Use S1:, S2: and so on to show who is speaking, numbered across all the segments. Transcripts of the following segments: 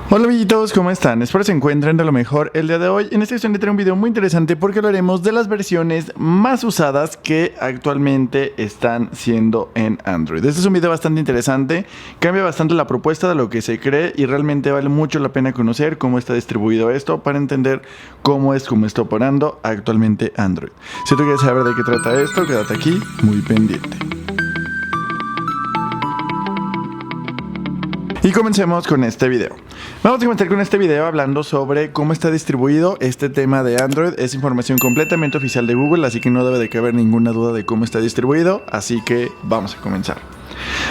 S1: Hola amiguitos, ¿cómo están? Espero se encuentren de lo mejor el día de hoy. En esta edición les traigo un video muy interesante porque hablaremos de las versiones más usadas que actualmente están siendo en Android. Este es un video bastante interesante, cambia bastante la propuesta de lo que se cree y realmente vale mucho la pena conocer cómo está distribuido esto para entender cómo está operando actualmente Android. Si tú quieres saber de qué trata esto, quédate aquí muy pendiente. Y comencemos con este video. Vamos a comenzar con este video hablando sobre cómo está distribuido este tema de Android. Es información completamente oficial de Google, así que no debe de caber ninguna duda de cómo está distribuido, así que vamos a comenzar.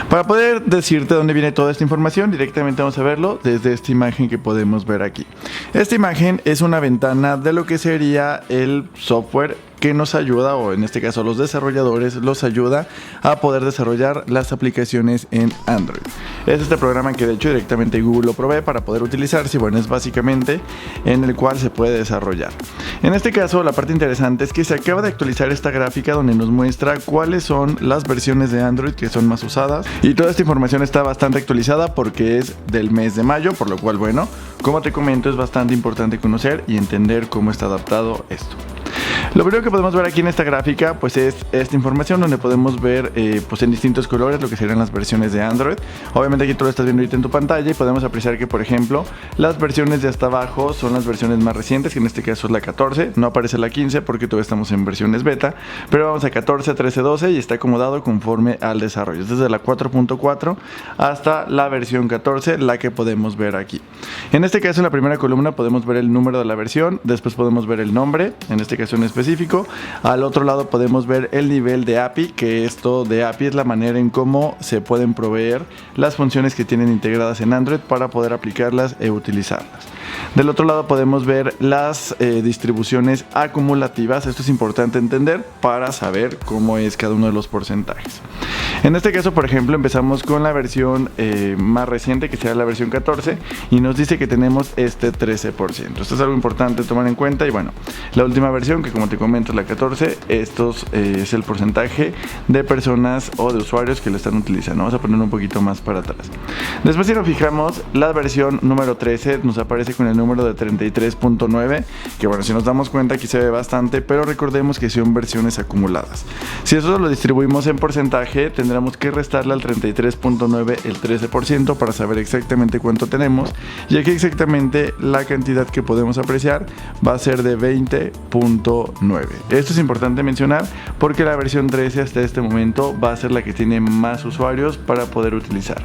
S1: Para poder decirte dónde viene toda esta información, directamente vamos a verlo desde esta imagen que podemos ver aquí. Esta imagen es una ventana de lo que sería el software que nos ayuda, o en este caso los desarrolladores, los ayuda a poder desarrollar las aplicaciones en Android. Es este programa que de hecho directamente Google lo provee para poder utilizarse, y bueno, es básicamente en el cual se puede desarrollar. En este caso, la parte interesante es que se acaba de actualizar esta gráfica donde nos muestra cuáles son las versiones de Android que son más usadas, y toda esta información está bastante actualizada porque es del mes de mayo, por lo cual, bueno, como te comento, es bastante importante conocer y entender cómo está adaptado esto. Lo primero que podemos ver aquí en esta gráfica pues es esta información donde podemos ver pues en distintos colores lo que serían las versiones de Android. Obviamente aquí tú lo estás viendo ahorita en tu pantalla y podemos apreciar que, por ejemplo, las versiones de hasta abajo son las versiones más recientes, que en este caso es la 14, no aparece la 15 porque todavía estamos en versiones beta, pero vamos a 14, 13, 12 y está acomodado conforme al desarrollo, desde la 4.4 hasta la versión 14, la que podemos ver aquí. En este caso, en la primera columna podemos ver el número de la versión, después podemos ver el nombre, en este caso en específico. Al otro lado podemos ver el nivel de API, que esto de API es la manera en cómo se pueden proveer las funciones que tienen integradas en Android para poder aplicarlas e utilizarlas. Del otro lado podemos ver las distribuciones acumulativas. Esto es importante entender para saber cómo es cada uno de los porcentajes. En este caso, por ejemplo, empezamos con la versión más reciente, que será la versión 14, y nos dice que tenemos este 13%. Esto es algo importante tomar en cuenta. Y bueno, la última versión, que como te comento es la 14, es el porcentaje de personas o de usuarios que lo están utilizando. Vamos a poner un poquito más para atrás. Después, si nos fijamos, la versión número 13 nos aparece con el número de 33.9, que bueno, si nos damos cuenta aquí se ve bastante, pero recordemos que son versiones acumuladas. Si eso lo distribuimos en porcentaje, tendremos que restarle al 33.9 el 13% para saber exactamente cuánto tenemos, y aquí exactamente la cantidad que podemos apreciar va a ser de 20.9. Esto es importante mencionar porque la versión 13 hasta este momento va a ser la que tiene más usuarios para poder utilizar.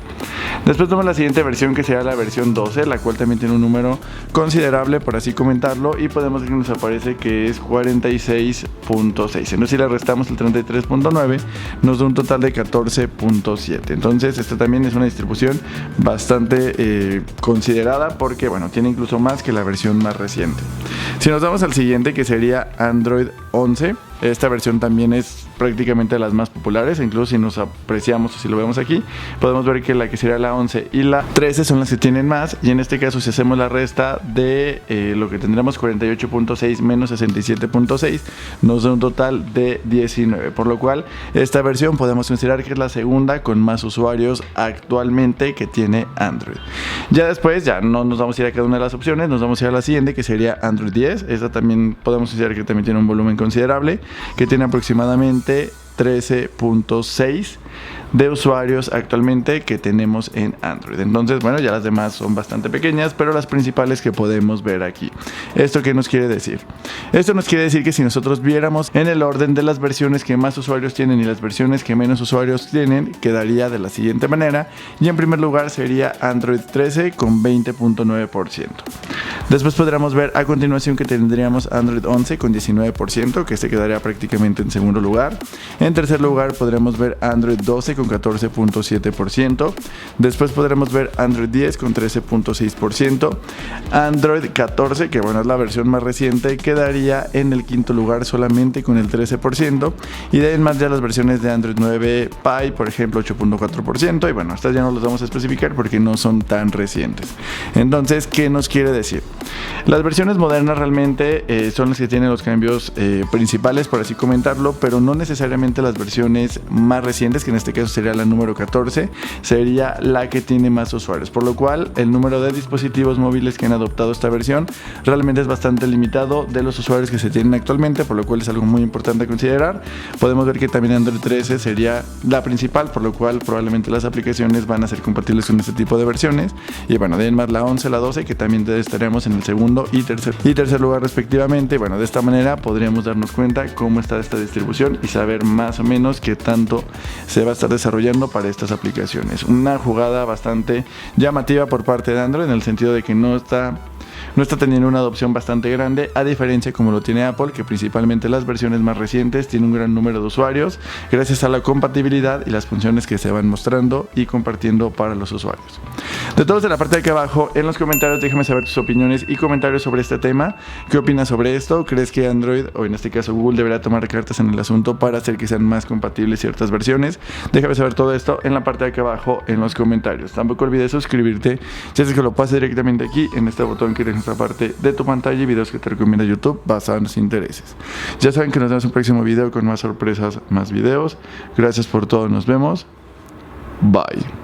S1: Después tenemos la siguiente versión, que será la versión 12, la cual también tiene un número considerable, por así comentarlo, y podemos ver que nos aparece que es 46.6. Entonces, si le restamos el 33.9 nos da un total de 14.7. entonces esta también es una distribución bastante considerada porque bueno, tiene incluso más que la versión más reciente. Si nos vamos al siguiente, que sería Android 11, esta versión también es prácticamente de las más populares. Incluso si nos apreciamos o si lo vemos aquí, podemos ver que la que sería la 11 y la 13 son las que tienen más, y en este caso si hacemos la resta de lo que tendremos, 48.6 menos 67.6, nos da un total de 19, por lo cual esta versión podemos considerar que es la segunda con más usuarios actualmente que tiene Android. Ya después, ya no nos vamos a ir a cada una de las opciones, nos vamos a ir a la siguiente, que sería Android 10. Esta también podemos considerar que también tiene un volumen considerable, que tiene aproximadamente 13.6 de usuarios actualmente que tenemos en Android. Entonces, bueno, ya las demás son bastante pequeñas, pero las principales que podemos ver aquí. ¿Esto qué nos quiere decir? Esto nos quiere decir que si nosotros viéramos en el orden de las versiones que más usuarios tienen y las versiones que menos usuarios tienen, quedaría de la siguiente manera, y en primer lugar sería Android 13 con 20.9%. Después podríamos ver a continuación que tendríamos Android 11 con 19%, que este quedaría prácticamente en segundo lugar. En tercer lugar podremos ver Android 12 con 14.7%. Después podremos ver Android 10 con 13.6%. Android 14, que bueno, es la versión más reciente, quedaría en el quinto lugar solamente con el 13%. Y de ahí en más ya las versiones de Android 9 Pie, por ejemplo, 8.4%. Y bueno, estas ya no las vamos a especificar porque no son tan recientes. Entonces, ¿qué nos quiere decir? Las versiones modernas realmente son las que tienen los cambios principales, por así comentarlo, pero no necesariamente las versiones más recientes, que en este caso sería la número 14, sería la que tiene más usuarios, por lo cual el número de dispositivos móviles que han adoptado esta versión realmente es bastante limitado de los usuarios que se tienen actualmente, por lo cual es algo muy importante a considerar. Podemos ver que también Android 13 sería la principal, por lo cual probablemente las aplicaciones van a ser compatibles con este tipo de versiones. Y bueno, de ahí en más la 11, la 12, que también estaremos en el segundo y tercer lugar respectivamente. Bueno, de esta manera podríamos darnos cuenta cómo está esta distribución y saber más o menos qué tanto se va a estar desarrollando para estas aplicaciones. Una jugada bastante llamativa por parte de Android, en el sentido de que no está teniendo una adopción bastante grande, a diferencia como lo tiene Apple, que principalmente las versiones más recientes tienen un gran número de usuarios gracias a la compatibilidad y las funciones que se van mostrando y compartiendo para los usuarios. De todos, en la parte de aquí abajo en los comentarios déjame saber tus opiniones y comentarios sobre este tema. ¿Qué opinas sobre esto? ¿Crees que Android, o en este caso Google, deberá tomar cartas en el asunto para hacer que sean más compatibles ciertas versiones? Déjame saber todo esto en la parte de aquí abajo en los comentarios. Tampoco olvides suscribirte si es que lo pasas directamente aquí en este botón que tienes en esta parte de tu pantalla, y videos que te recomienda YouTube basados en tus intereses. Ya saben que nos vemos en un próximo video con más sorpresas, más videos. Gracias por todo, nos vemos. Bye.